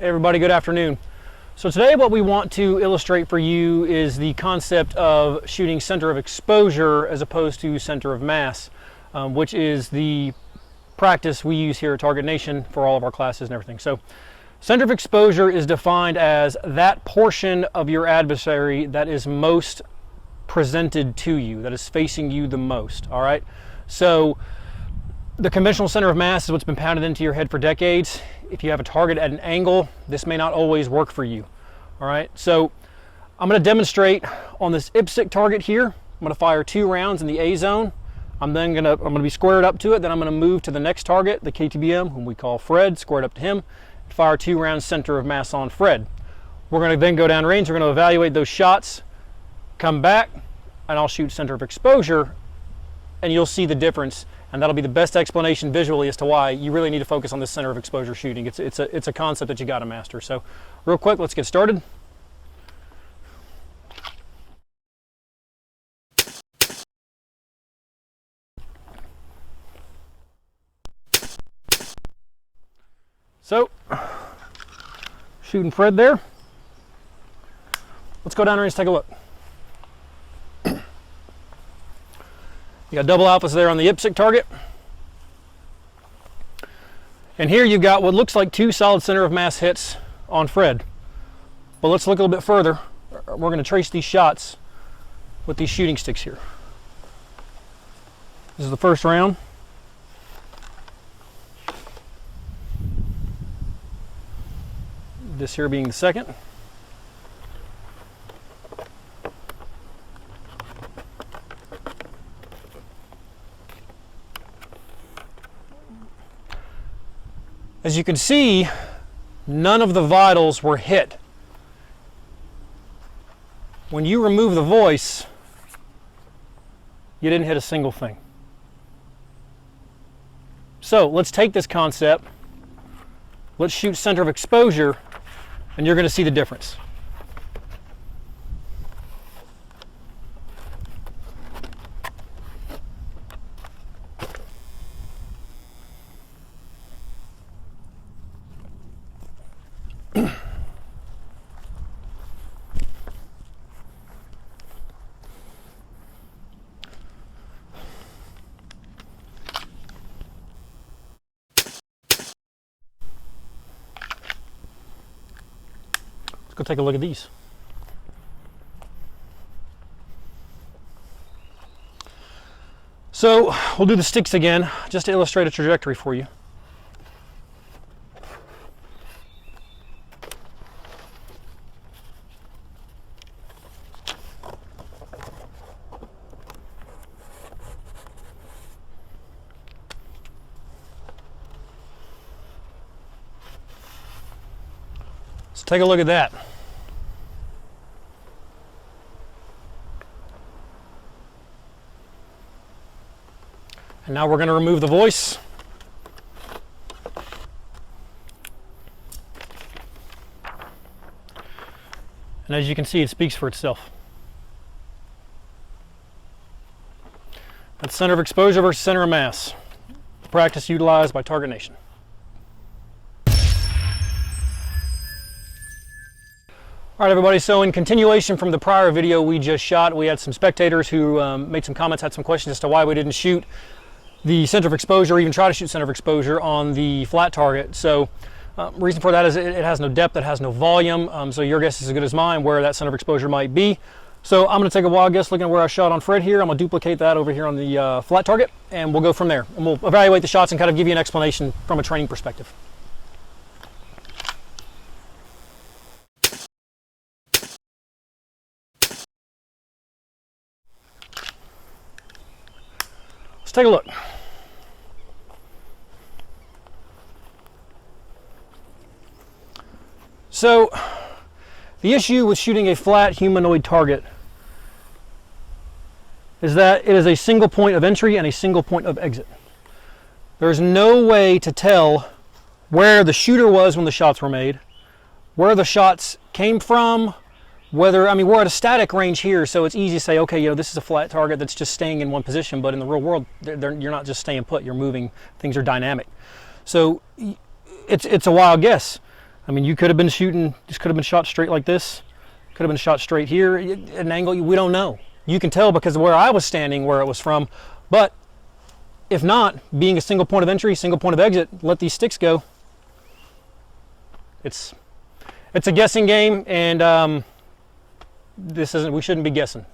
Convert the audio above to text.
Hey everybody, good afternoon. So today what we want to illustrate for you is the concept of shooting center of exposure as opposed to center of mass, which is the practice we use here at Target Nation for all of our classes and everything. So center of exposure is defined as that portion of your adversary that is most presented to you, that is facing you the most, all right? So the conventional center of mass is what's been pounded into your head for decades. If you have a target at an angle, this may not always work for you. All right, so I'm going to demonstrate on this IPSC target here. I'm going to fire 2 rounds in the A zone. I'm going to be squared up to it. Then I'm going to move to the next target, the KTBM, whom we call Fred, squared up to him, and fire 2 rounds center of mass on Fred. We're going to then go down range. We're going to evaluate those shots, come back, and I'll shoot center of exposure, and you'll see the difference. And that'll be the best explanation visually as to why you really need to focus on this center of exposure shooting. It's a concept that you got to master. So real quick, let's get started. So shooting Fred there. Let's go down range, take a look. You got double alphas there on the IPSC target. And here you've got what looks like 2 solid center of mass hits on Fred. But let's look a little bit further. We're going to trace these shots with these shooting sticks here. This is the first round. This here being the second. As you can see, none of the vitals were hit. When you remove the voice, you didn't hit a single thing. So let's take this concept, let's shoot center of exposure, and you're going to see the difference. Let's go take a look at these. So we'll do the sticks again, just to illustrate a trajectory for you. So take a look at that. And now we're going to remove the voice. And as you can see, it speaks for itself. That's center of exposure versus center of mass. The practice utilized by Target Nation. All right, everybody, so in continuation from the prior video we just shot, we had some spectators who made some comments, had some questions as to why we didn't shoot the center of exposure, or even try to shoot center of exposure on the flat target. So reason for that is it has no depth, it has no volume, so your guess is as good as mine where that center of exposure might be. So I'm going to take a wild guess looking at where I shot on Fred here. I'm going to duplicate that over here on the flat target, and we'll go from there. And we'll evaluate the shots and kind of give you an explanation from a training perspective. Let's take a look. So the issue with shooting a flat humanoid target is that it is a single point of entry and a single point of exit. There's no way to tell where the shooter was when the shots were made, where the shots came from, whether, I mean, we're at a static range here, so it's easy to say, okay, this is a flat target that's just staying in one position, but in the real world, you're not just staying put, you're moving, things are dynamic. So it's a wild guess. I mean, you could have been shooting, just could have been shot straight like this, could have been shot straight here, an angle, we don't know. You can tell because of where I was standing, where it was from, but if not, being a single point of entry, single point of exit, let these sticks go. It's a guessing game, and we shouldn't be guessing.